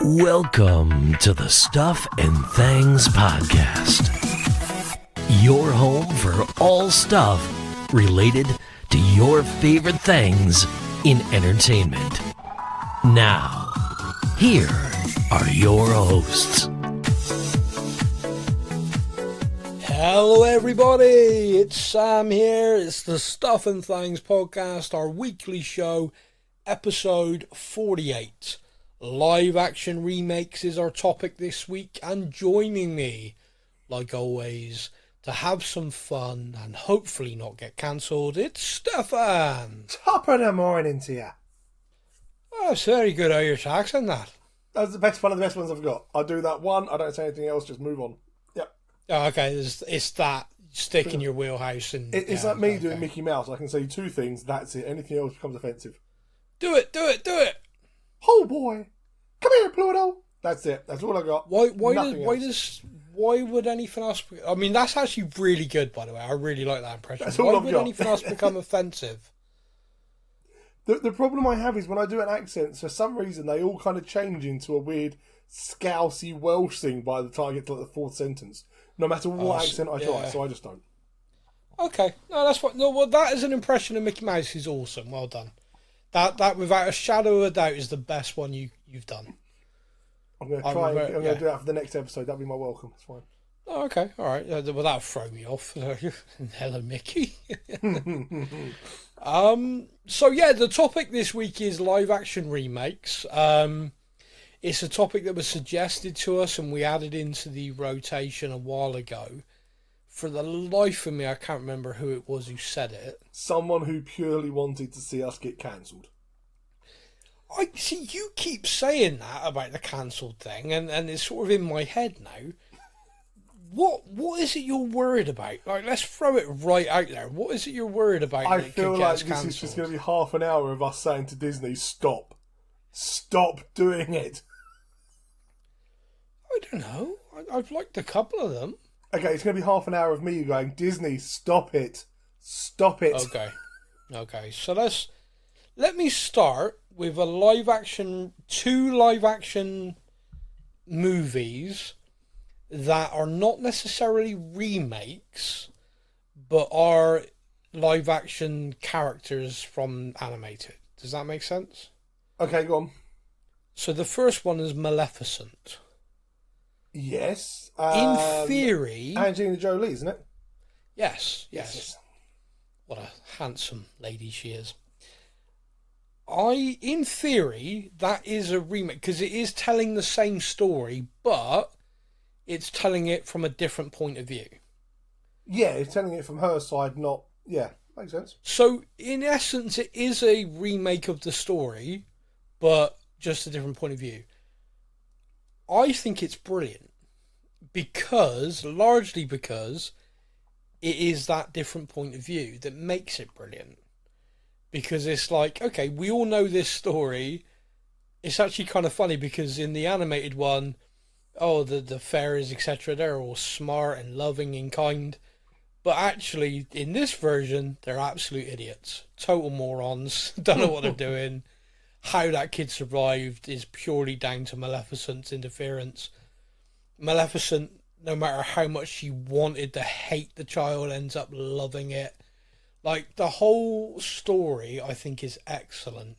Welcome to the Stuff and Things Podcast. Your home for all stuff related to your favorite things in entertainment. Now, here are your hosts. Hello everybody, it's Sam here. It's the Stuff and Things Podcast, our weekly show, episode 48. Live action remakes is our topic this week, and joining me, like always, to have some fun and hopefully not get cancelled, it's Stefan. Top of the morning to you. Oh, it's very good Irish accent, that. That's one of the best ones I've got. I do that one, I don't say anything else, just move on. Yep. Oh, okay, it's that stick in your wheelhouse. And It's like me doing Mickey Mouse. I can say two things, that's it. Anything else becomes offensive. Do it! Oh boy! Come here, Pluto! That's it. That's all I got. Why would anything else... I mean, that's actually really good, by the way. I really like that impression. That's all why I've would got. anything else become offensive? The problem I have is when I do an accent, for some reason they all kind of change into a weird scousey Welsh thing by the time I get to like the fourth sentence. No matter what accent I try, so I just don't. Okay, no, that's what. No, well, that is an impression of Mickey Mouse. Is awesome. Well done. That without a shadow of a doubt is the best one you've done. I'm going to try. I'm going to do that for the next episode. That'll be my welcome. It's fine. Oh, okay, all right. Well, that'll throw me off. Hello, Mickey. So yeah, the topic this week is live action remakes. It's a topic that was suggested to us and we added into the rotation a while ago. For the life of me, I can't remember who it was who said it. Someone who purely wanted to see us get cancelled. I see you keep saying that about the cancelled thing, and it's sort of in my head now. What is it you're worried about? Like, let's throw it right out there. What is it you're worried about? I feel like this is just going to be half an hour of us saying to Disney, stop doing it. I don't know. I've liked a couple of them. Okay, it's going to be half an hour of me going, Disney, stop it. Okay. So let me start with two live action movies that are not necessarily remakes, but are live action characters from animated. Does that make sense? Okay, go on. So the first one is Maleficent. Yes. In theory... Angelina Jolie, isn't it? Yes. What a handsome lady she is. In theory, that is a remake, because it is telling the same story, but it's telling it from a different point of view. Yeah, it's telling it from her side, not... Yeah, makes sense. So, in essence, it is a remake of the story, but just a different point of view. I think it's brilliant, largely because it is that different point of view that makes it brilliant. Because it's like, okay, we all know this story. It's actually kind of funny because in the animated one, the fairies, etc., they're all smart and loving and kind. But actually, in this version, they're absolute idiots. Total morons. Don't know what they're doing. How that kid survived is purely down to Maleficent's interference. Maleficent, no matter how much she wanted to hate the child, ends up loving it. Like, the whole story, I think, is excellent.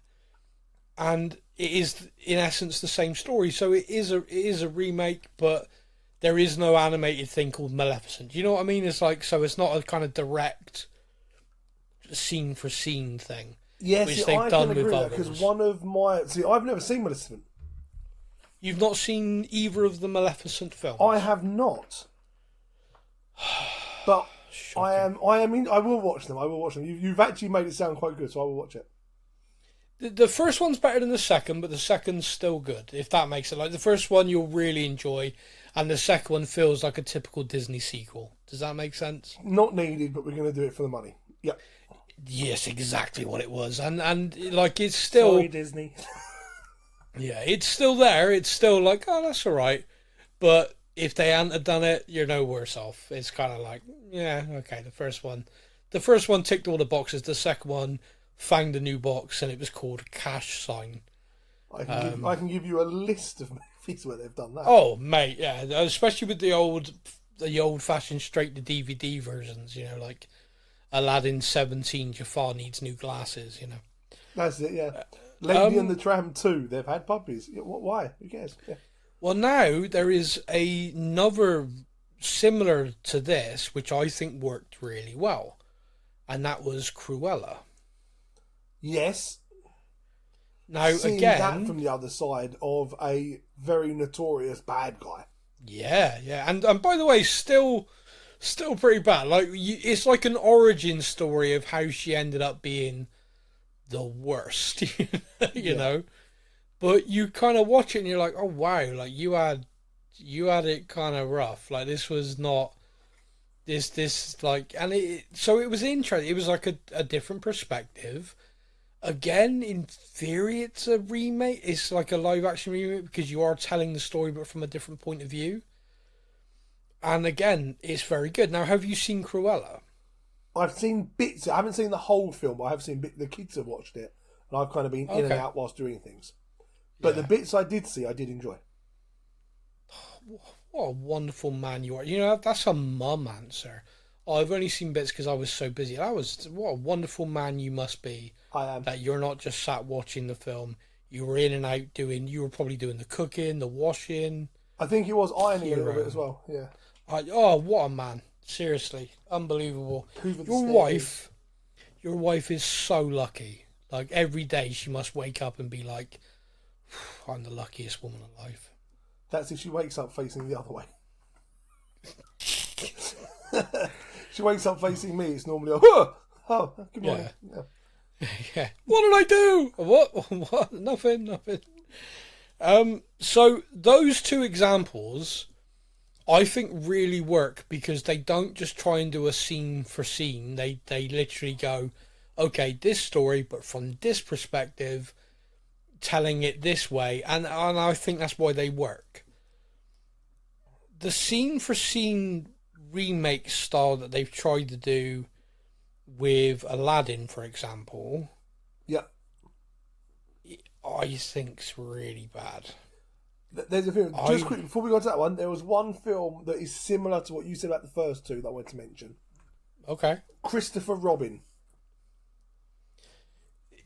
And it is, in essence, the same story. So it is a remake, but there is no animated thing called Maleficent. You know what I mean? It's like, so it's not a kind of direct scene-for-scene thing. Yes, which they've done with others. Because one of my... See, I've never seen Maleficent. You've not seen either of the Maleficent films? I have not. But I will watch them. You've actually made it sound quite good, so I will watch it. The first one's better than the second, but the second's still good, if that makes it. Like, the first one you'll really enjoy, and the second one feels like a typical Disney sequel. Does that make sense? Not needed, but we're going to do it for the money. Yep. Yes, exactly what it was. And like, it's still... Sorry, Disney. Yeah, it's still there. It's still like, oh, that's all right. But if they hadn't have done it, you're no worse off. It's kind of like, yeah, okay, the first one ticked all the boxes. The second one found a new box, and it was called Cash Sign. I can give you a list of movies where they've done that. Oh, mate, yeah, especially with the old-fashioned straight-to-DVD versions, like Aladdin 17, Jafar needs new glasses, That's it, yeah. Lady and the Tramp 2, they've had puppies. Why? Who cares? Yeah. Well, now there is another similar to this, which I think worked really well, and that was Cruella. Yes. Now, seeing again, that from the other side of a very notorious bad guy. Yeah, and by the way, still pretty bad. Like it's like an origin story of how she ended up being the worst, you know. But you kind of watch it and you're like, oh wow, like you had it kind of rough. Like this was not this like, and so it was interesting. It was like a different perspective. Again, in theory, it's a remake. It's like a live action remake because you are telling the story but from a different point of view. And again, it's very good. Now, have you seen Cruella? I've seen bits. I haven't seen the whole film, but I have seen bits. The kids have watched it, and I've kind of been in and out whilst doing things. But the bits I did see, I did enjoy. What a wonderful man you are. That's a mum answer. I've only seen bits because I was so busy. What a wonderful man you must be. I am. That you're not just sat watching the film. You were in and out you were probably doing the cooking, the washing. I think it was ironing a little bit as well, yeah. What a man. Seriously. Unbelievable. Your wife is so lucky. Like every day she must wake up and be like, I'm the luckiest woman alive. That's if she wakes up facing the other way. She wakes up facing me, it's normally oh, good morning. Yeah. What did I do? What? Nothing. So those two examples I think really work because they don't just try and do a scene for scene. They literally go, okay, this story, but from this perspective, telling it this way, and I think that's why they work. The scene for scene remake style that they've tried to do with Aladdin, for example, I think's really bad. There's a film, just quickly, before we go to that one, there was one film that is similar to what you said about the first two that I wanted to mention. Okay. Christopher Robin.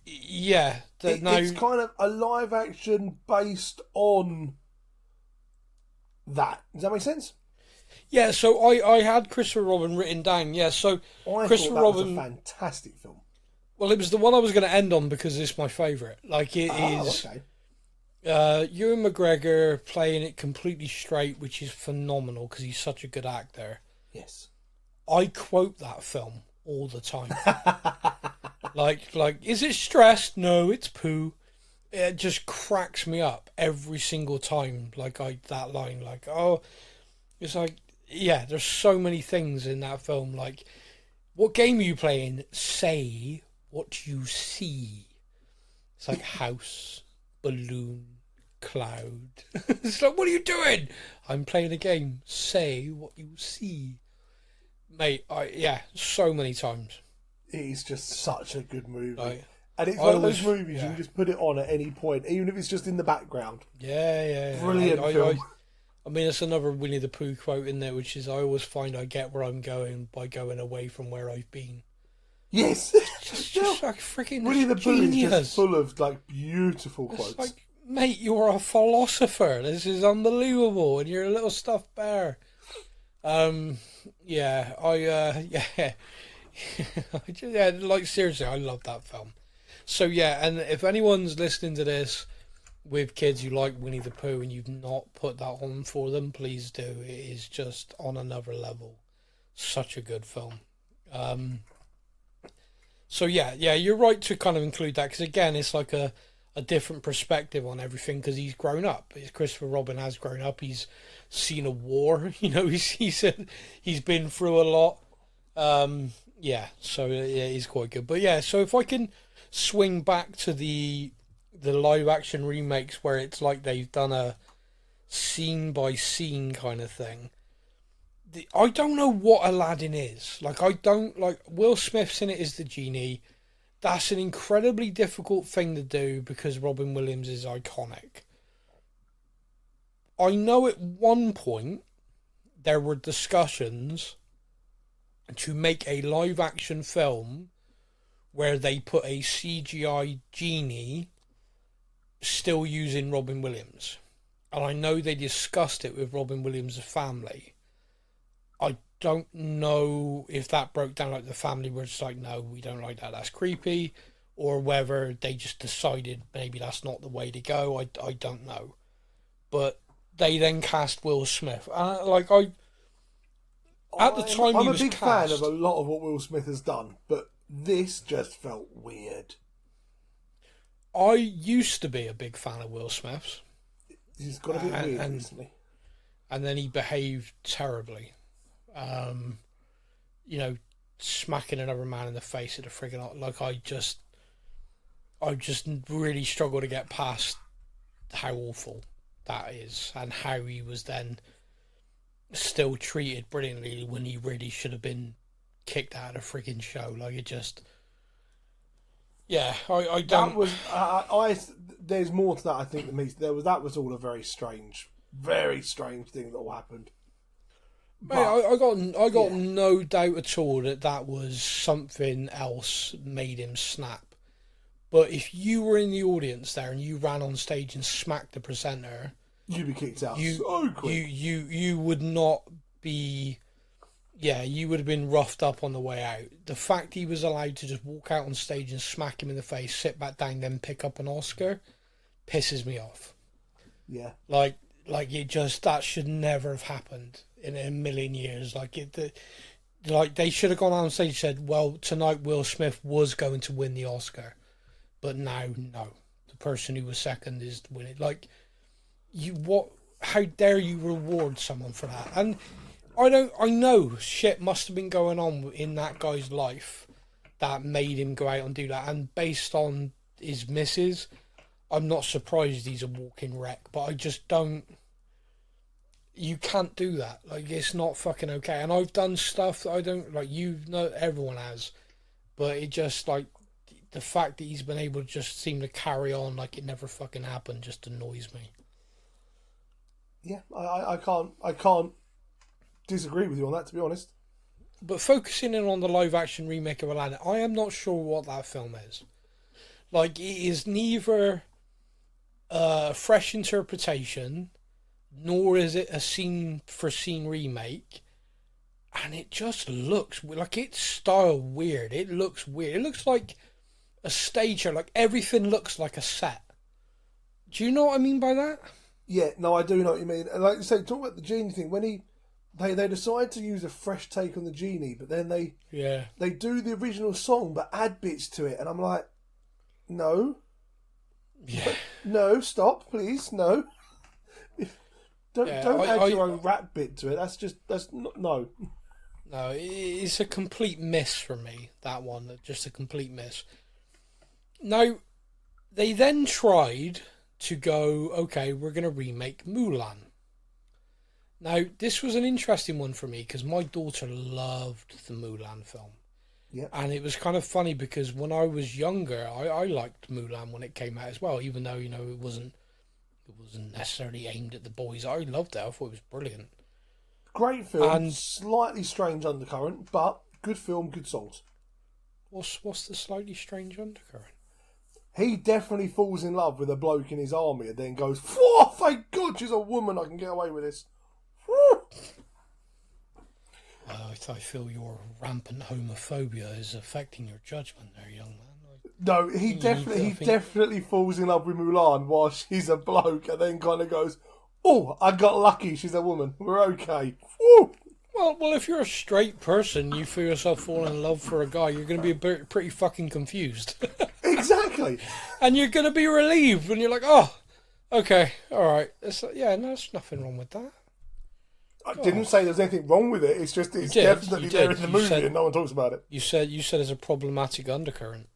Yeah. It's kind of a live action based on that. Does that make sense? Yeah, so I had Christopher Robin written down. Yeah, so Christopher Robin was a fantastic film. Well, it was the one I was going to end on because it's my favourite. Like it is. Okay. Ewan McGregor playing it completely straight, which is phenomenal because he's such a good actor. Yes. I quote that film all the time. like, is it stressed? No, it's poo. It just cracks me up every single time. That line, it's like, yeah, there's so many things in that film. Like, what game are you playing? Say what you see. It's like house, balloon, cloud. It's like, what are you doing? I'm playing a game. Say what you see. Mate, so many times. It is just such a good movie. And it's one of those movies you can just put it on at any point, even if it's just in the background. Yeah. Brilliant film. I mean, it's another Winnie the Pooh quote in there, which is, I always find I get where I'm going by going away from where I've been. Yes. just like freaking Winnie the Pooh is just full of, beautiful it's quotes. Like, mate, you're a philosopher. This is unbelievable. And you're a little stuffed bear. Seriously, I love that film. So, and if anyone's listening to this with kids who like Winnie the Pooh and you've not put that on for them, please do. It is just on another level. Such a good film. You're right to kind of include that because, again, it's like a different perspective on everything because he's grown up. Christopher Robin has grown up. He's seen a war. He's been through a lot. He's quite good. But so if I can swing back to the live action remakes where it's like they've done a scene by scene kind of thing. I don't know what Aladdin is. Will Smith's in it as the genie. that's an incredibly difficult thing to do because Robin Williams is iconic. I know at one point there were discussions to make a live action film where they put a CGI genie still using Robin Williams. And I know they discussed it with Robin Williams' family. I don't know if that broke down, like the family were just like, no, we don't like that, that's creepy, or whether they just decided maybe that's not the way to go. I don't know. But they then cast Will Smith. At the time, I'm he a was big cast, fan of a lot of what Will Smith has done, but this just felt weird. I used to be a big fan of Will Smith's. He's got a bit weird recently. And then he behaved terribly. Smacking another man in the face at a friggin' like I just really struggle to get past how awful that is and how he was then still treated brilliantly when he really should have been kicked out of a friggin' show. Like it just, yeah, I don't. That was there's more to that. I think than me. That was all a very strange thing that all happened. Mate, I got no doubt at all that was something else made him snap. But if you were in the audience there and you ran on stage and smacked the presenter, you'd be kicked out so quick. You would not be. Yeah, you would have been roughed up on the way out. The fact he was allowed to just walk out on stage and smack him in the face, sit back down, then pick up an Oscar, pisses me off. Yeah. Like it just, that should never have happened in a million years. Like they should have gone on stage and said, well, tonight Will Smith was going to win the Oscar, but now, no. The person who was second is winning. Like, how dare you reward someone for that? And I know shit must have been going on in that guy's life that made him go out and do that. And based on his misses, I'm not surprised he's a walking wreck. But I just don't. You can't do that. Like, it's not fucking okay. And I've done stuff that I don't like. Everyone has, but it just like the fact that he's been able to just seem to carry on like it never fucking happened just annoys me. Yeah, I can't disagree with you on that, to be honest. But focusing in on the live action remake of Aladdin, I am not sure what that film is. Like, it is neither a fresh interpretation, nor is it a scene for scene remake, and it just looks like it's style weird. It looks weird. It looks like a stage show. Like, everything looks like a set. Do you know what I mean by that? Yeah, no, I do know what you mean. And like you say, talk about the genie thing. When they decide to use a fresh take on the genie, but then they do the original song but add bits to it, and I'm like, no, no, stop, please, no. Don't add your own rap bit to it. That's not, no. No, it's a complete miss for me, that one. Just a complete miss. Now, they then tried to go, okay, we're going to remake Mulan. Now, this was an interesting one for me because my daughter loved the Mulan film. Yep. And it was kind of funny because when I was younger, I liked Mulan when it came out as well, even though, it wasn't necessarily aimed at the boys. I loved it. I thought it was brilliant. Great film, slightly strange undercurrent, but good film, good songs. What's the slightly strange undercurrent? He definitely falls in love with a bloke in his army and then goes, "Whoa, thank God she's a woman, I can get away with this." I feel your rampant homophobia is affecting your judgment there, young man. No, he definitely falls in love with Mulan while she's a bloke and then kind of goes, "Oh, I got lucky, she's a woman. We're okay." Woo! Well, if you're a straight person, you feel yourself falling in love for a guy, you're going to be pretty fucking confused. Exactly. And you're going to be relieved when you're like, oh, okay, all right. There's nothing wrong with that. I didn't say there's anything wrong with it. It's just it's definitely there in the movie and no one talks about it. You said there's a problematic undercurrent.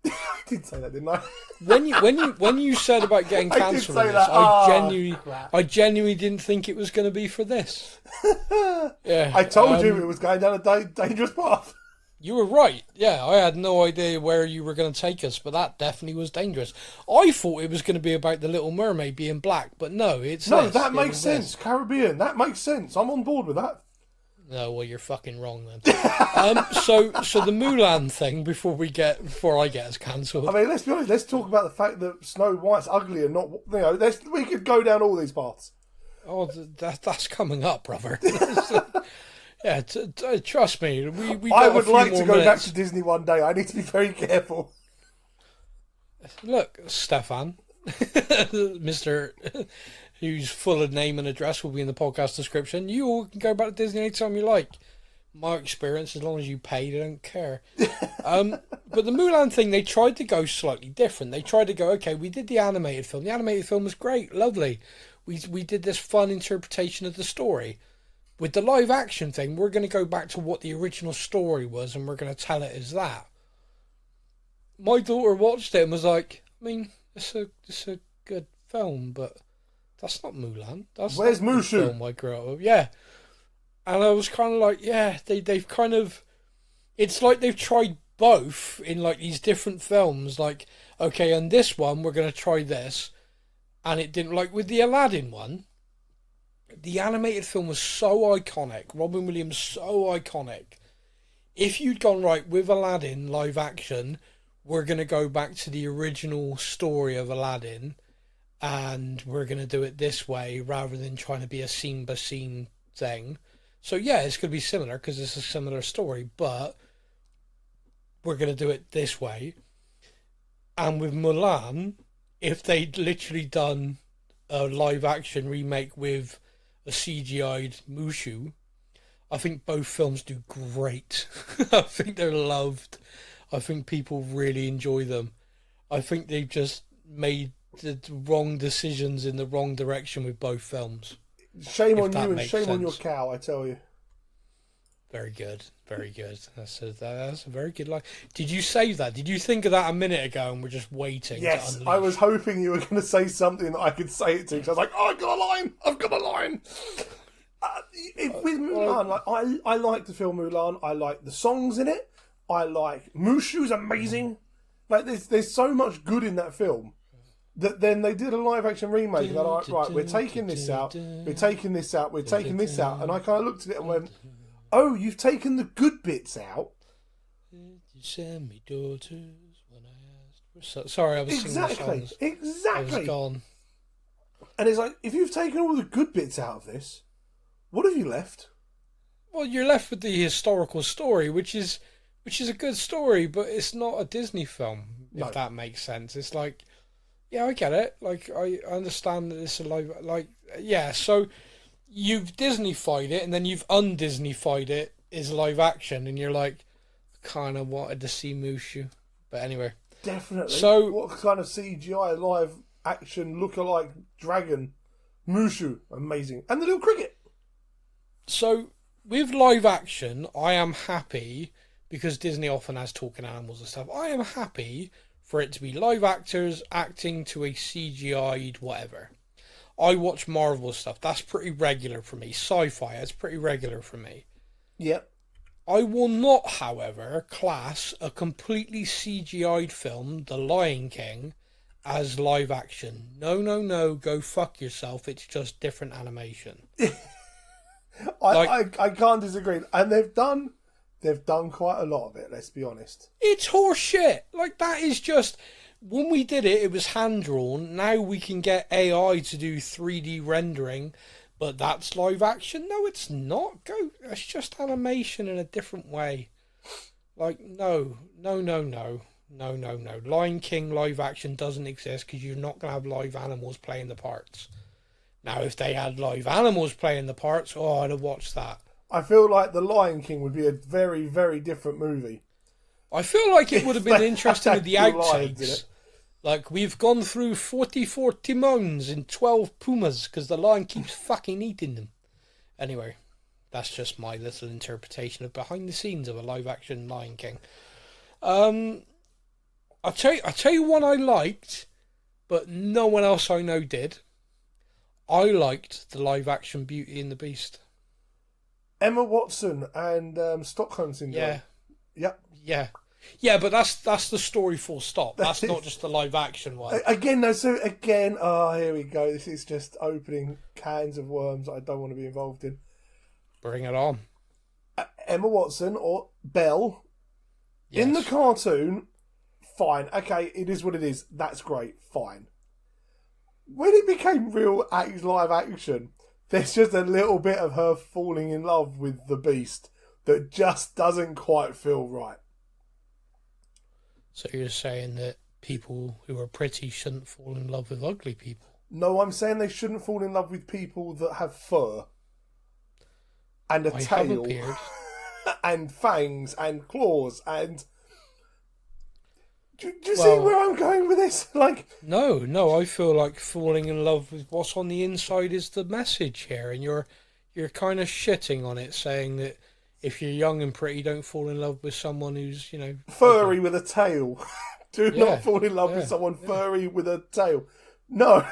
I did say that, didn't I? When you said about getting cancelled, I genuinely didn't think it was going to be for this. Yeah, I told you it was going down a dangerous path. You were right. Yeah, I had no idea where you were going to take us, but that definitely was dangerous. I thought it was going to be about the Little Mermaid being black, but no, it's No, this. that makes sense. Caribbean, that makes sense. I'm on board with that. No, well, you're fucking wrong then. So the Mulan thing before I get us cancelled. I mean, let's be honest. Let's talk about the fact that Snow White's ugly and not. We could go down all these paths. Oh, that's coming up, brother. Yeah, trust me. We I would like to go back minutes. to Disney one day. I need to be very careful. Look, Stefan, Mister, whose full name and address will be in the podcast description. You all can go back to Disney anytime you like. My experience, as long as you pay, they don't care. But the Mulan thing, they tried to go slightly different. They tried to go, okay, we did the animated film. The animated film was great, lovely. We did this fun interpretation of the story. With the live action thing, we're going to go back to what the original story was, and we're going to tell it as that. My daughter watched it and was like, I mean, it's a good film, but that's not Mulan. Where's not the Mushu? film I grew up with. Yeah. And I was kind of like, yeah, they've kind of... It's like they've tried both in like these different films. Like, okay, on this one, we're going to try this. And it didn't... Like, with the Aladdin one, the animated film was so iconic. Robin Williams so iconic. If you'd gone, right, with Aladdin live action, we're going to go back to the original story of Aladdin, and we're going to do it this way rather than trying to be a scene by scene thing. So yeah, it's going to be similar because it's a similar story, but we're going to do it this way. And with Mulan, if they'd literally done a live action remake with a CGI'd Mushu, I think both films do great. I think they're loved. I think people really enjoy them. I think they've just made the wrong decisions in the wrong direction with both films. Shame on you and shame on your cow, I tell you. Very good, very good. That's a very good line. Did you save that? Did you think of that a minute ago and we're just waiting? Yes, I was hoping you were going to say something that I could say it to. Because I was like, oh, I've got a line. I've got a line. With Mulan, I like the film Mulan. I like the songs in it. I like Mushu's amazing. Like there's so much good in that film that then they did a live action remake. And they're like, right, we're taking this out. We're taking this out. We're taking this out. And I kind of looked at it and went, oh, you've taken the good bits out. You send me daughters when I asked. Sorry, I was singing the songs. Exactly. I was gone. And it's like, if you've taken all the good bits out of this, what have you left? Well, you're left with the historical story, which is a good story, but it's not a Disney film, if that makes sense. It's like, yeah, I get it. Like, I understand that it's a live... Like, yeah, so you've Disney-fied it, and then you've un-Disney-fied it as live action, and you're like, kind of wanted to see Mushu. But anyway. Definitely. So, what kind of CGI live action look-alike dragon? Mushu. Amazing. And the little cricket. So, with live action, I am happy, because Disney often has talking animals and stuff, I am happy for it to be live actors acting to a CGI'd whatever. I watch Marvel stuff. That's pretty regular for me. Sci-fi, that's pretty regular for me. Yep. I will not, however, class a completely CGI'd film, The Lion King, as live action. No, go fuck yourself. It's just different animation. I can't disagree. And they've done quite a lot of it, let's be honest. It's horseshit. Like, that is just... When we did it, it was hand-drawn. Now we can get AI to do 3D rendering, but that's live action? No, it's not. It's just animation in a different way. Like, no. Lion King live action doesn't exist because you're not going to have live animals playing the parts. Now, if they had live animals playing the parts, I'd have watched that. I feel like The Lion King would be a very, very different movie. I feel like it would have been interesting with the outtakes. Like, we've gone through 44 timons and 12 pumas because the lion keeps fucking eating them. Anyway, that's just my little interpretation of behind the scenes of a live action Lion King. I'll tell you one I liked, but no one else I know did. I liked the live action Beauty and the Beast. Emma Watson and Stockholm Syndrome. Yeah. Yep. Yeah, but that's the story full stop. That's not just the live action one. Again, no. So again, here we go. This is just opening cans of worms that I don't want to be involved in. Bring it on. Emma Watson or Belle in the cartoon. Fine. Okay, it is what it is. That's great. Fine. When it became real live action, there's just a little bit of her falling in love with the Beast that just doesn't quite feel right. So you're saying that people who are pretty shouldn't fall in love with ugly people? No, I'm saying they shouldn't fall in love with people that have fur and a tail and fangs and claws and... Do you see where I'm going with this? No, I feel like falling in love with what's on the inside is the message here, and you're kind of shitting on it, saying that if you're young and pretty, don't fall in love with someone who's, furry with a tail. Do not fall in love with someone furry with a tail. No,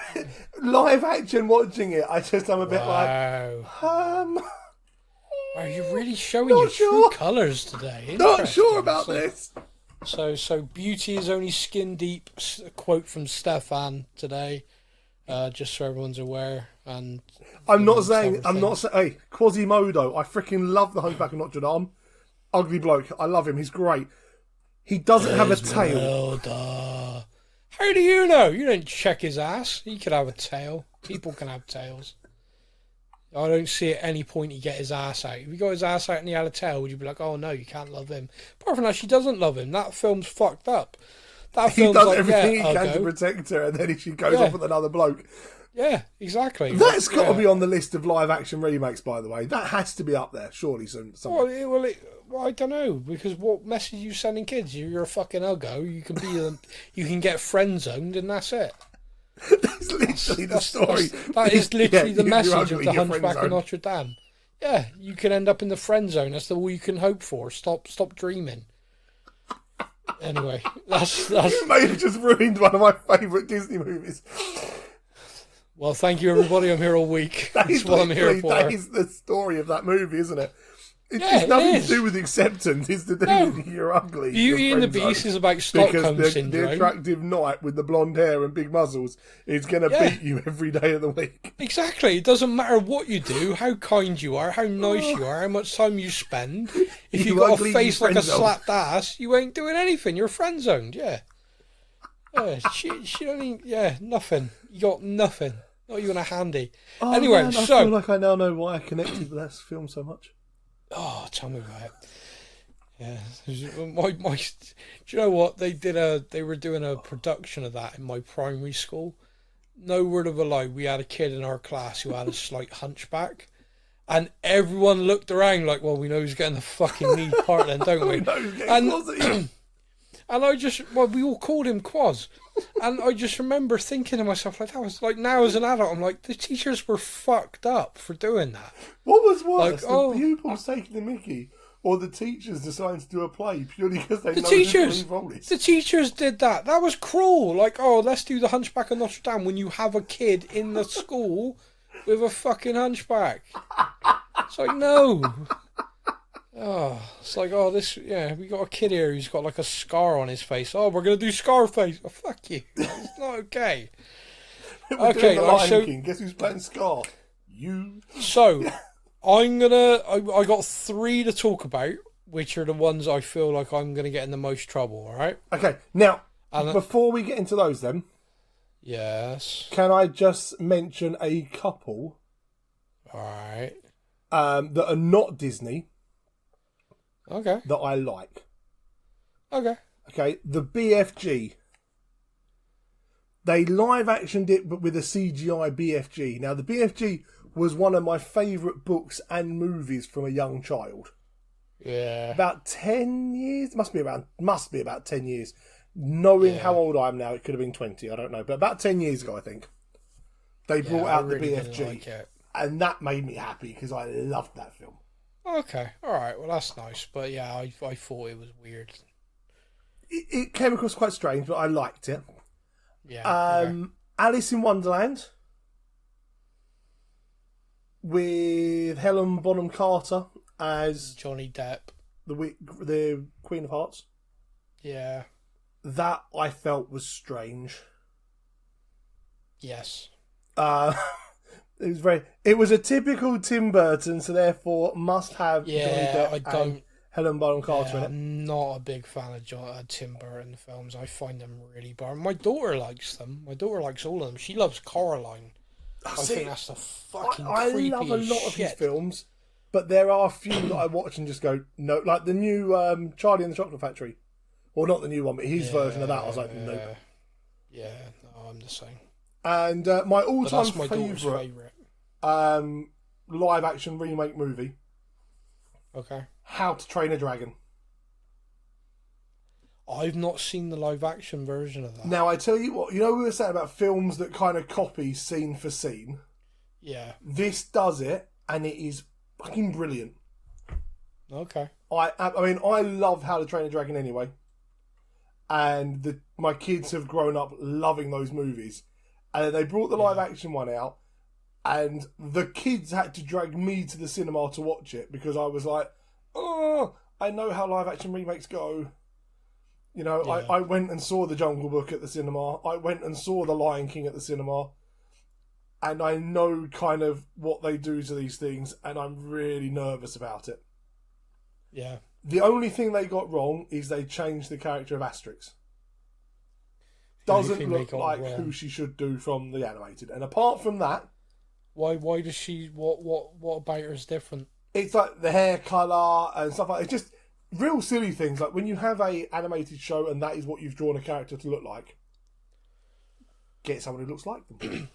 live action watching it, I'm a bit like, Wow, you're really showing your true colours today. Not sure about this. So beauty is only skin deep. A quote from Stefan today, just so everyone's aware. And I'm not saying. Hey, Quasimodo. I freaking love the Hunchback of Notre Dame. Ugly bloke. I love him. He's great. He doesn't have a tail. How do you know? You didn't check his ass. He could have a tail. People can have tails. I don't see at any point he get his ass out. If he got his ass out and he had a tail, would you be like, oh no, you can't love him? Apart from that, she doesn't love him. That film's fucked up. He does everything he can to protect her, and then she goes off with another bloke. Yeah, exactly. That's got to be on the list of live action remakes, by the way. That has to be up there, surely. Well, I don't know, because what message are you sending kids? You're a fucking uggo. You can get friend zoned, and that's it. That's literally the story. That is literally the message of the Hunchback of Notre Dame. Yeah, you can end up in the friend zone. That's all you can hope for. Stop dreaming. Anyway, that's you may have just ruined one of my favourite Disney movies. Well, thank you, everybody. I'm here all week. That's what I'm here for. That is the story of that movie, isn't it? It's nothing to do with acceptance. It's to do with you're ugly. Beauty and the Beast is about Stockholm Syndrome. The attractive knight with the blonde hair and big muzzles is going to beat you every day of the week. Exactly. It doesn't matter what you do, how kind you are, how nice you are, how much time you spend. If you've got a face like a slapped ass, you ain't doing anything. You're friend zoned. Yeah. She don't even, nothing. You got nothing. Not even a handy. Anyway, man, I feel like I now know why I connected with that film so much. Oh, tell me about it. Yeah, do you know what they were doing a production of that in my primary school. No word of a lie, we had a kid in our class who had a slight hunchback, and everyone looked around like, well, we know who's getting the fucking lead part then, don't we? And we all called him Quaz. And I just remember thinking to myself, like, that was like, now as an adult, I'm like, the teachers were fucked up for doing that. What was worse, the pupils taking the mickey, or the teachers deciding to do a play purely because they know who role is? The teachers did that. That was cruel. Like, let's do the Hunchback of Notre Dame when you have a kid in the school with a fucking hunchback. It's like, no. It's like, we got a kid here who's got like a scar on his face. Oh, we're going to do Scarface. Oh, fuck you. It's not okay. Okay, King. Guess who's playing Scar? You. So, I got 3 to talk about, which are the ones I feel like I'm going to get in the most trouble, alright? Okay, now, before we get into those then. Yes. Can I just mention a couple? Alright. That are not Disney. Okay. That I like. Okay. The BFG. They live actioned it, but with a CGI BFG. Now, the BFG was one of my favourite books and movies from a young child. Yeah. About 10 years? Must be about 10 years. Knowing how old I am now, it could have been 20, I don't know. But about 10 years ago, I think. They brought out the BFG. And that made me happy, because I loved that film. Okay, alright, well that's nice, but yeah, I thought it was weird. It came across quite strange, but I liked it. Yeah. Alice in Wonderland with Helen Bonham Carter as Johnny Depp. the Queen of Hearts. Yeah. That I felt was strange. Yes. It was a typical Tim Burton, so therefore must have Johnny Depp and Helen Bonham Carter in it. I'm not a big fan of Tim Burton films. I find them really boring. My daughter likes them. My daughter likes all of them. She loves Coraline. I think that's the fucking I love a lot of his films, but there are a few that I watch and just go, no. Like the new Charlie and the Chocolate Factory. Well, not the new one, but his version of that. I was like, nope. Yeah, no, I'm the same. And my all-time favourite live-action remake movie. Okay. How to Train a Dragon. I've not seen the live-action version of that. Now, I tell you what, we were saying about films that kind of copy scene for scene. Yeah. This does it, and it is fucking brilliant. Okay. I mean, I love How to Train a Dragon anyway. And my kids have grown up loving those movies. And they brought the live-action one out, and the kids had to drag me to the cinema to watch it, because I was like, oh, I know how live-action remakes go. I went and saw The Jungle Book at the cinema. I went and saw The Lion King at the cinema. And I know kind of what they do to these things, and I'm really nervous about it. Yeah. The only thing they got wrong is they changed the character of Asterix. Doesn't look like who she should do from the animated. And apart from that... Why does she... What about her is different? It's like the hair colour and stuff like that. It's just real silly things. Like when you have a animated show and that is what you've drawn a character to look like, get someone who looks like them.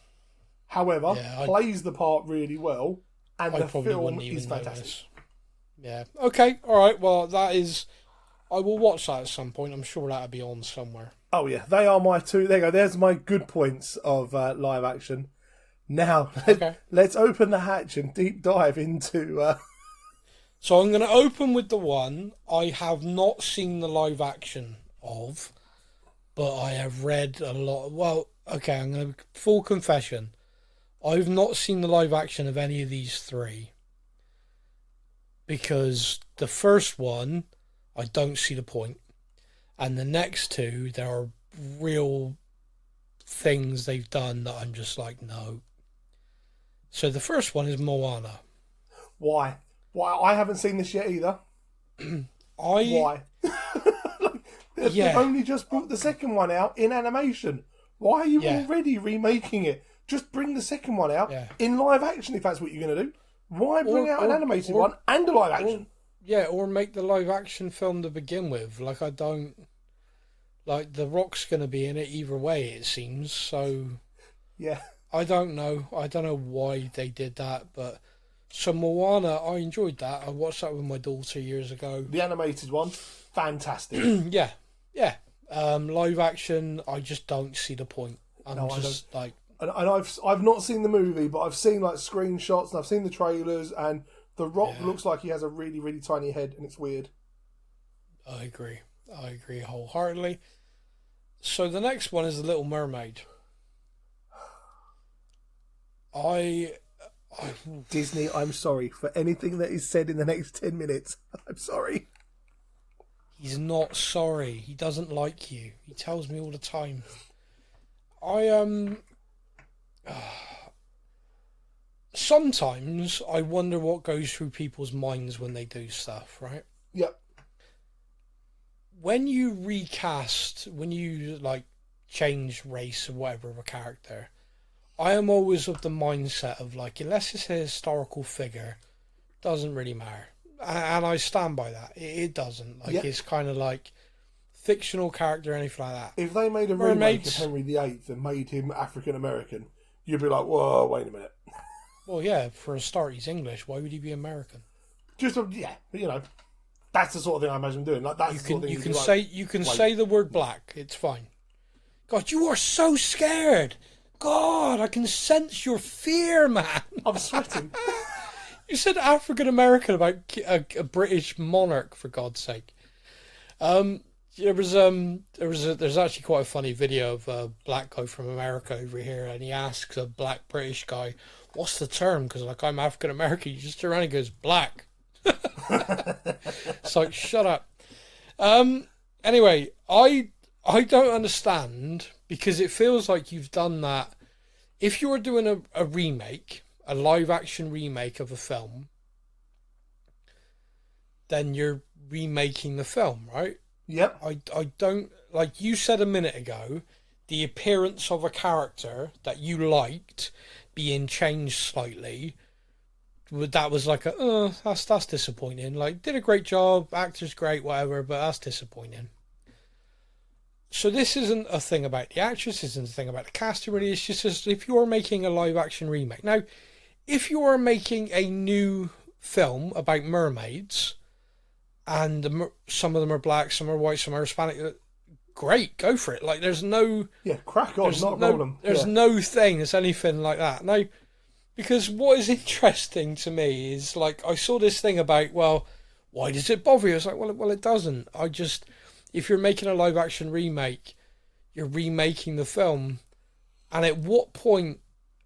However, plays the part really well, and the film is fantastic. Yeah. Okay. All right. Well, that is... I will watch that at some point. I'm sure that'll be on somewhere. Oh, yeah. They are my two... There you go. There's my good points of live action. Now, let's open the hatch and deep dive into... So I'm going to open with the one I have not seen the live action of, but I have read a lot... Well, okay, I'm going to... Full confession. I've not seen the live action of any of these three. Because the first one, I don't see the point. And the next two, there are real things they've done that I'm just like, no. So the first one is Moana. Why? I haven't seen this yet either. Why? They've only just brought the second one out in animation. Why are you already remaking it? Just bring the second one out in live action if that's what you're going to do. Why bring out an animated one and a live action? Or make the live action film to begin with. Like, I don't... Like, The Rock's going to be in it either way, it seems. So... Yeah. I don't know. I don't know why they did that, but... So Moana, I enjoyed that. I watched that with my daughter years ago. The animated one, fantastic. Yeah. Live action, I just don't see the point. And I've not seen the movie, but I've seen like screenshots and I've seen the trailers, and The Rock looks like he has a really, really tiny head, and it's weird. I agree wholeheartedly. So the next one is The Little Mermaid. Disney, I'm sorry for anything that is said in the next 10 minutes. I'm sorry. He's not sorry. He doesn't like you. He tells me all the time. Sometimes I wonder what goes through people's minds when they do stuff, right? Yep. When you like change race or whatever of a character, I am always of the mindset of like, unless it's a historical figure, doesn't really matter. And I stand by that. It doesn't. Like, it's kind of like fictional character or anything like that. If they made a remake of Henry VIII and made him African American, you'd be like, whoa, wait a minute. Well, yeah, for a start, he's English. Why would he be American? That's the sort of thing I imagine doing. Like that's you can say the word black. It's fine. God, you are so scared. God, I can sense your fear, man. I'm sweating. You said African American about a British monarch, for God's sake. There's actually quite a funny video of a black guy from America over here, and he asks a black British guy, "What's the term?" Because like, I'm African American. He just turns around and goes, "Black." It's like, shut up. Anyway, I don't understand, because it feels like you've done that. If you're doing a remake, a live action remake of a film, then you're remaking the film, right? Yep. I don't, like you said a minute ago, the appearance of a character that you liked being changed slightly, that was like that's disappointing. Like, did a great job, actor's great, whatever, but that's disappointing. So this isn't a thing about the actress, isn't a thing about the casting, really. It's just if you're making a live action remake. Now, if you are making a new film about mermaids, and some of them are black, some are white, some are Hispanic, great, go for it. Like, there's no... Yeah, crack on, not a problem. There's no thing that's anything like that. Now, because what is interesting to me is, like, I saw this thing about, well, why does it bother you? It's like, well, it doesn't. If you're making a live action remake, you're remaking the film. And at what point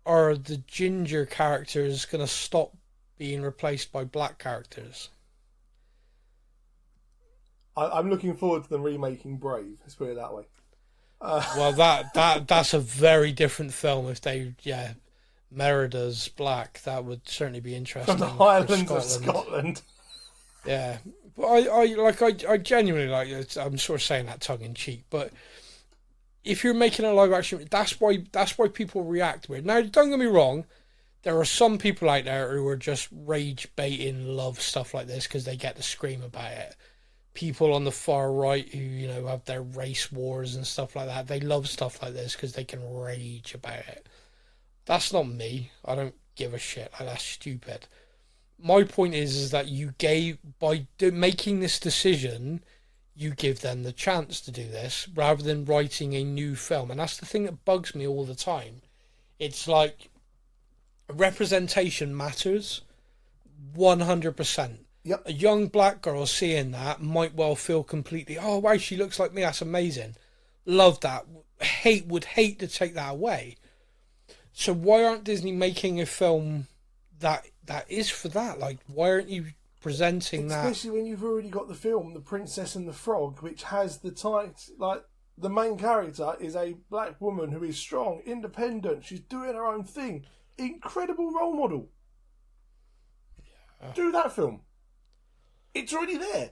are the ginger characters going to stop being replaced by black characters? I'm looking forward to them remaking Brave. Let's put it that way. Well, that's a very different film. If they, Merida's black, that would certainly be interesting. From the Highlands of Scotland. Yeah, but I genuinely like it. I'm sort of saying that tongue in cheek, but if you're making a live action, that's why people react weird. Now, don't get me wrong, there are some people out there who are just rage baiting, love stuff like this because they get to scream about it. People on the far right who, have their race wars and stuff like that, they love stuff like this because they can rage about it. That's not me. I don't give a shit. That's stupid. My point is that by making this decision, you give them the chance to do this rather than writing a new film. And that's the thing that bugs me all the time. It's like representation matters 100%. Yep. A young black girl seeing that might well feel completely, oh, wow, she looks like me. That's amazing. Love that. Would hate to take that away. So why aren't Disney making a film that is for that? Like, why aren't you presenting that? Especially when you've already got the film, The Princess and the Frog, which has the main character is a black woman who is strong, independent. She's doing her own thing. Incredible role model. Yeah. Do that film. It's already there.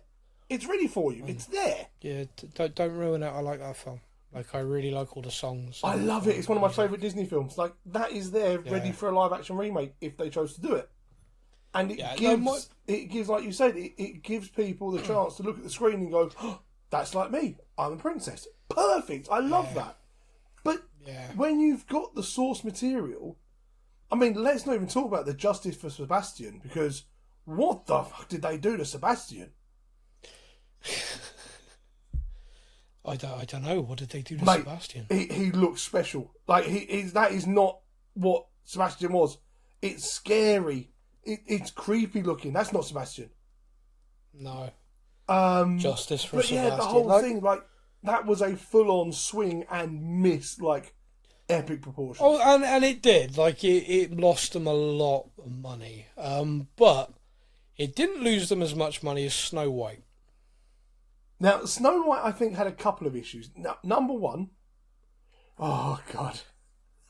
It's ready for you. It's there. Yeah, don't ruin it. I like that film. Like, I really like all the songs. I love it. It's one of my favourite Disney films. Like, that is there, ready for a live-action remake if they chose to do it. And it gives, like you said, it gives people the chance to look at the screen and go, oh, that's like me. I'm a princess. Perfect. I love that. But when you've got the source material, I mean, let's not even talk about the justice for Sebastian, because what the fuck did they do to Sebastian? I don't know. What did they do to Sebastian? He looks special. Like, that is not what Sebastian was. It's scary. It's creepy looking. That's not Sebastian. No. Justice for Sebastian. Yeah, the whole thing, like, that was a full-on swing and miss, like, epic proportions. Oh, and it did. Like, it lost them a lot of money. But it didn't lose them as much money as Snow White. Now, Snow White, I think, had a couple of issues. Now, number one... Oh, God.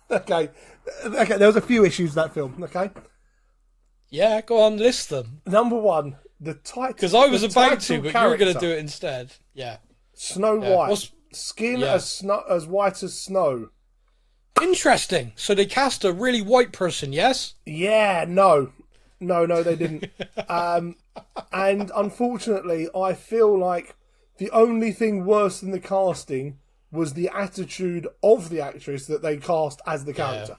Okay, there was a few issues with that film, okay? Yeah, go on, list them. Number one, the title... Because I was about to, but you were going to do it instead. Yeah. Snow White. Skin as white as snow. Interesting. So they cast a really white person, yes? Yeah, no, they didn't. And unfortunately, I feel like the only thing worse than the casting was the attitude of the actress that they cast as the character.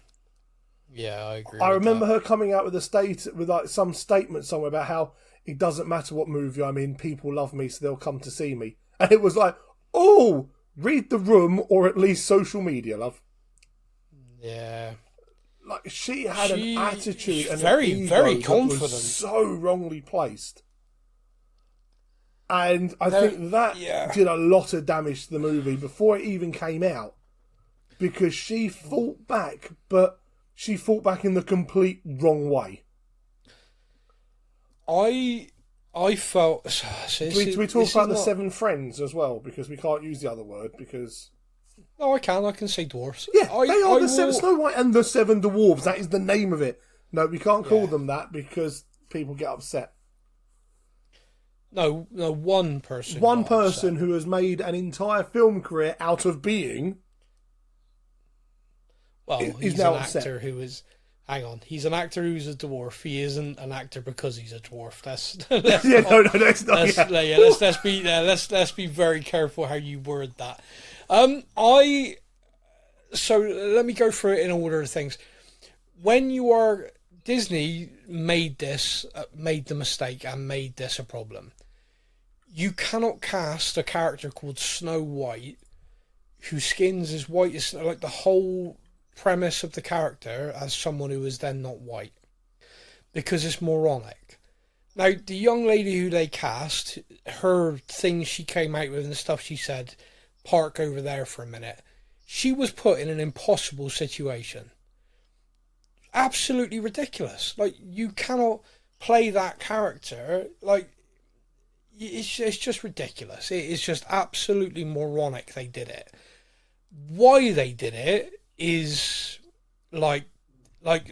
Yeah, I agree. I remember her coming out with like some statement somewhere about how it doesn't matter what movie I'm in, people love me, so they'll come to see me. And it was like, oh, read the room or at least social media, love. Yeah. Like, she had an attitude and very, an ego very that confident. was so wrongly placed. And I think that did a lot of damage to the movie before it even came out. Because she fought back, but she fought back in the complete wrong way. I I felt. Do we talk about the seven friends as well? Because we can't use the other word because. Oh, I can. I can say dwarfs. Yeah, they are the seven Snow White and the seven dwarves. That is the name of it. No, we can't call them that because people get upset. No, one person. One person who has made an entire film career out of being. Well, he's an actor who is. Hang on, he's an actor who's a dwarf. He isn't an actor because he's a dwarf. Let's be very careful how you word that. So let me go through it in order of things. When you are Disney made the mistake and made this a problem. You cannot cast a character called Snow White, whose skin's as white as like the whole premise of the character, as someone who is then not white, because it's moronic. Now, the young lady who they cast, her things she came out with and the stuff she said, park over there for a minute. She was put in an impossible situation. Absolutely ridiculous. Like, you cannot play that character. Like, it's just ridiculous. It is just absolutely moronic they did it. Why they did it is like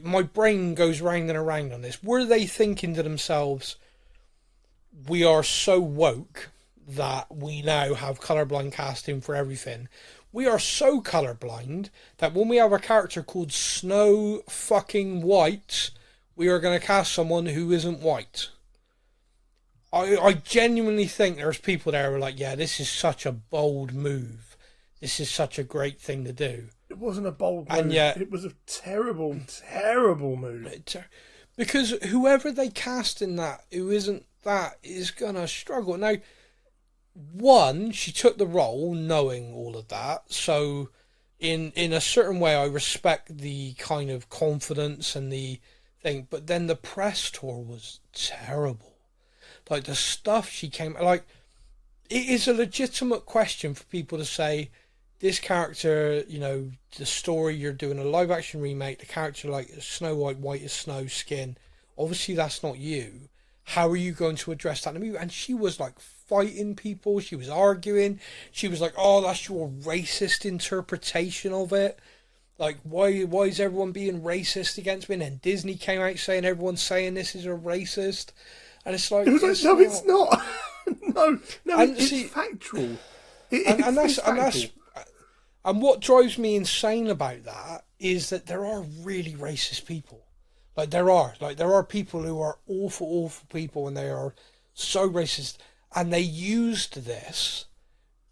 my brain goes round and around on this. Were they thinking to themselves, we are so woke that we now have colourblind casting for everything? We are so colourblind that when we have a character called Snow fucking White, we are going to cast someone who isn't white. I genuinely think there's people there who are like, yeah, this is such a bold move. This is such a great thing to do. It wasn't a bold move. And yet, it was a terrible, terrible move. Because whoever they cast in that, who isn't that, is going to struggle. Now, one, she took the role knowing all of that. So, in a certain way, I respect the kind of confidence and the thing. But then the press tour was terrible. Like, the stuff she came... Like, it is a legitimate question for people to say, this character, you know, the story, you're doing a live action remake, the character like Snow White, white as snow skin, obviously that's not you. How are you going to address that in the movie? And she was like fighting people, she was arguing, she was like, oh, that's your racist interpretation of it. Like, why is everyone being racist against me? And then Disney came out saying everyone's saying this is a racist. And it's like, it's not. no, it's factual. And what drives me insane about that is that there are really racist people. There are people who are awful people, and they are so racist. And they used this.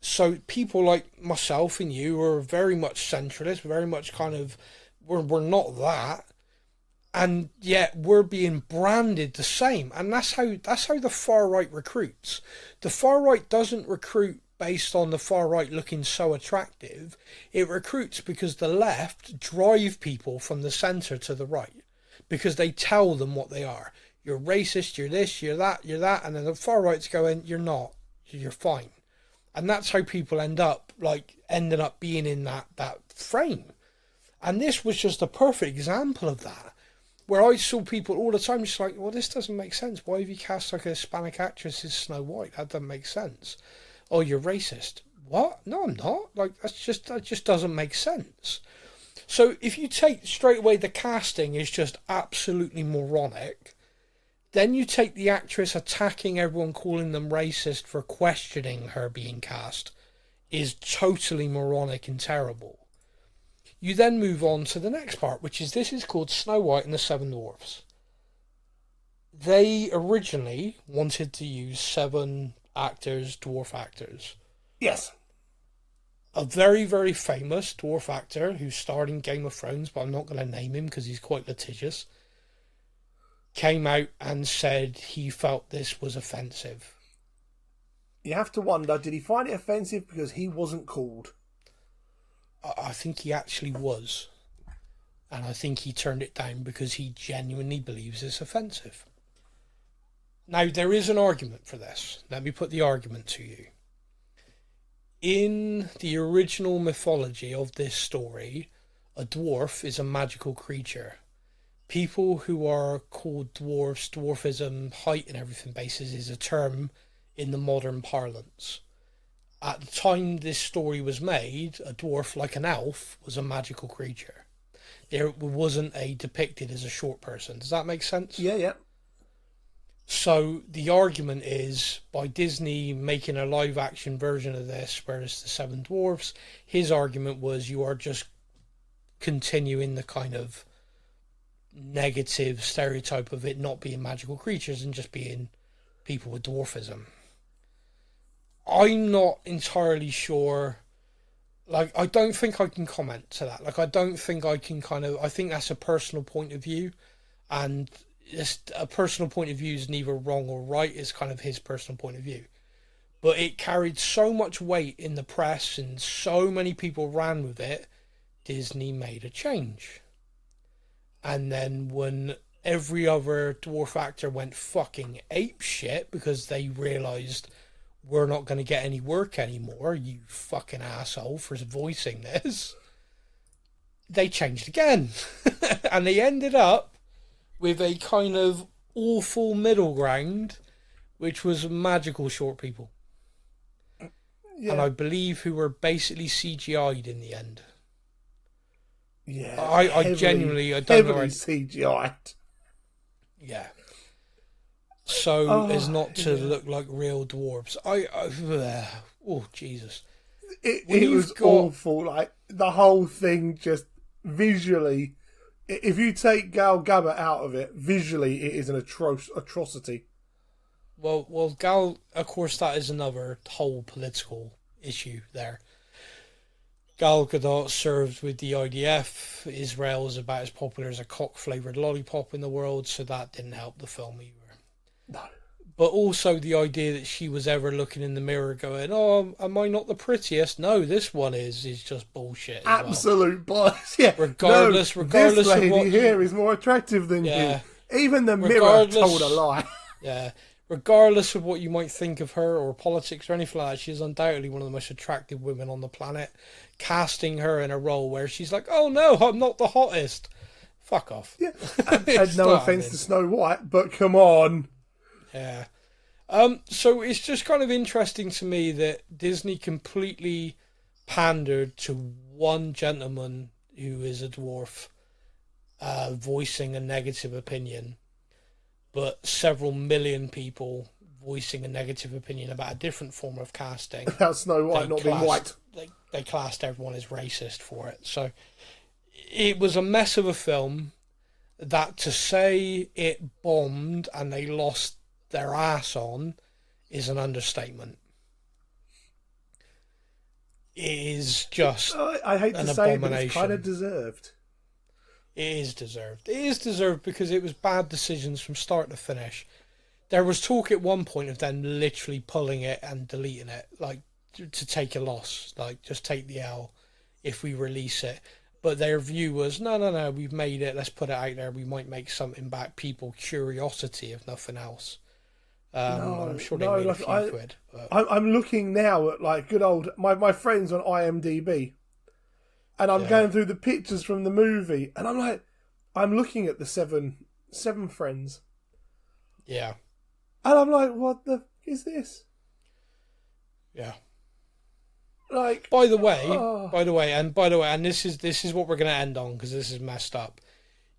So people like myself and you are very much centralist, very much kind of, we're not that. And yet we're being branded the same. And that's how the far right recruits. The far right doesn't recruit based on the far right looking so attractive. It recruits because the left drive people from the centre to the right, because they tell them what they are. You're racist, you're this, you're that, and then the far right's going, you're not, you're fine. And that's how people ending up being in that frame. And this was just a perfect example of that, where I saw people all the time just like, well, this doesn't make sense. Why have you cast like a Hispanic actress as Snow White? That doesn't make sense. Oh, you're racist. What? No, I'm not. Like, that just doesn't make sense. So if you take straight away the casting is just absolutely moronic, then you take the actress attacking everyone, calling them racist for questioning her being cast, is totally moronic and terrible. You then move on to the next part, which is this is called Snow White and the Seven Dwarfs. They originally wanted to use 7 actors, dwarf actors. Yes. A very, very famous dwarf actor who starred in Game of Thrones, but I'm not going to name him because he's quite litigious, came out and said he felt this was offensive. You have to wonder, did he find it offensive because he wasn't called? I think he actually was. And I think he turned it down because he genuinely believes it's offensive. Now, there is an argument for this. Let me put the argument to you. In the original mythology of this story, a dwarf is a magical creature. people who are called dwarfs, dwarfism, height and everything basis is a term in the modern parlance. At the time this story was made, a dwarf like an elf was a magical creature. There wasn't a depicted as a short person. Does that make sense? Yeah, yeah. So the argument is, by Disney making a live action version of this where it's the seven dwarfs, his argument was you are just continuing the kind of negative stereotype of it not being magical creatures and just being people with dwarfism. I'm not entirely sure. Like, I don't think I can comment to that. Like, I don't think I can I think that's a personal point of view, and a personal point of view is neither wrong or right. It's kind of his personal point of view. But it carried so much weight in the press and so many people ran with it, Disney made a change. And then when every other dwarf actor went fucking ape shit because they realised we're not going to get any work anymore, you fucking asshole, for voicing this, they changed again. And they ended up with a kind of awful middle ground, which was magical short people. Yeah. And I believe who were basically CGI'd in the end. Yeah, I genuinely, I don't know. CGI'd. Yeah. So as not to look like real dwarves. Oh, Jesus. It was awful. Like, the whole thing just visually, if you take Gal Gadot out of it, visually it is an atrocity. Well, Gal, of course, that is another whole political issue there. Gal Gadot served with the IDF. Israel is about as popular as a cock-flavoured lollipop in the world, so that didn't help the film either. No. But also the idea that she was ever looking in the mirror going, oh, am I not the prettiest? No, this one is just bullshit. Absolute bollocks. Yeah. Regardless this lady of what here is more attractive than you. Even the mirror told a lie. Yeah. Regardless of what you might think of her or politics or anything like that, she's undoubtedly one of the most attractive women on the planet. Casting her in a role where she's like, oh no, I'm not the hottest. Fuck off. Yeah. And no offence to Snow White, but come on. Yeah. So it's just kind of interesting to me that Disney completely pandered to one gentleman who is a dwarf voicing a negative opinion, but several million people voicing a negative opinion about a different form of casting. About Snow White not being white. They classed everyone as racist for it. So it was a mess of a film that, to say it bombed and they lost their ass on, is an understatement. It is just I hate to say it, but it's kind of deserved. It is deserved. It is deserved because it was bad decisions from start to finish. There was talk at one point of them literally pulling it and deleting it, like, to take a loss, like, just take the L if we release it. But their view was, no, we've made it, let's put it out there, we might make something back, people curiosity if nothing else. I'm sure they made a few quid. But... I'm looking now at, like, good old my friends on IMDb, and I'm going through the pictures from the movie, and I'm like, I'm looking at the seven friends. Yeah. And I'm like, what the is this? Yeah. Like, by the way, and this is what we're going to end on because this is messed up.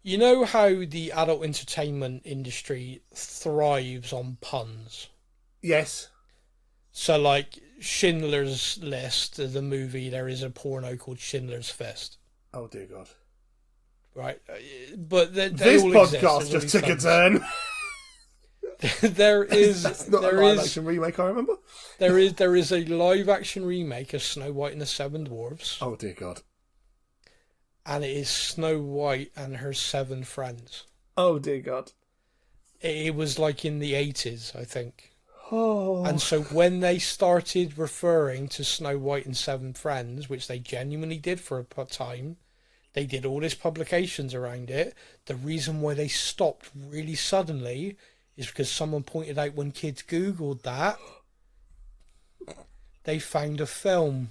You know how the adult entertainment industry thrives on puns? Yes. So, like, Schindler's List, the movie, there is a porno called Schindler's Fist. Oh, dear God. Right. But they this all podcast exist. just took a turn. That's not a live action remake, I remember. There is a live action remake of Snow White and the Seven Dwarfs. Oh, dear God. And it is Snow White and her 7 friends. Oh, dear God. It was like in the 80s, I think. Oh. And so when they started referring to Snow White and 7 friends, which they genuinely did for a time, they did all these publications around it. The reason why they stopped really suddenly is because someone pointed out when kids Googled that, they found a film.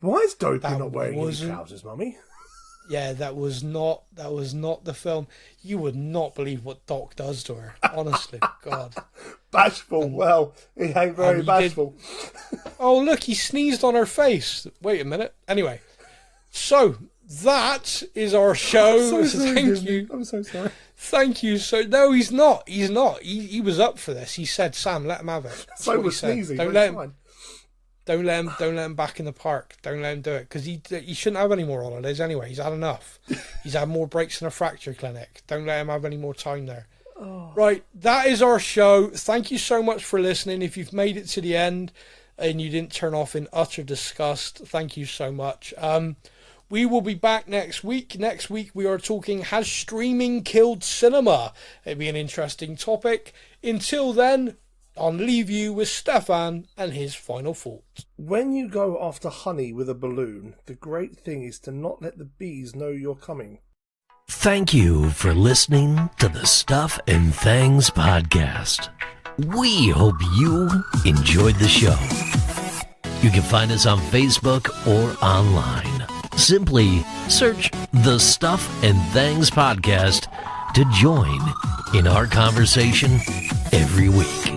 Why is Dopey not wearing any trousers, Mummy? Yeah, that was not the film. You would not believe what Doc does to her. Honestly, God. Bashful. Well, he ain't very bashful. Oh, look, he sneezed on her face. Wait a minute. Anyway, so that is our show. I'm so sorry, Thank you. I'm so sorry. Thank you. So no, he's not. He's not. He was up for this. He said, "Sam, let him have it." That's So what he was said. sneezing. Don't but let it's him. fine. Don't let him back in the park. Don't let him do it because he shouldn't have any more holidays anyway. He's had enough. He's had more breaks in a fracture clinic. Don't let him have any more time there. Oh. Right, that is our show. Thank you so much for listening. If you've made it to the end and you didn't turn off in utter disgust, thank you so much. We will be back next week. Next week we are talking, has streaming killed cinema? It'll be an interesting topic. Until then, I'll leave you with Stefan and his final thoughts. When you go after honey with a balloon, the great thing is to not let the bees know you're coming. Thank you for listening to the Stuff and Things podcast. We hope you enjoyed the show. You can find us on Facebook or online. Simply search the Stuff and Things podcast to join in our conversation every week.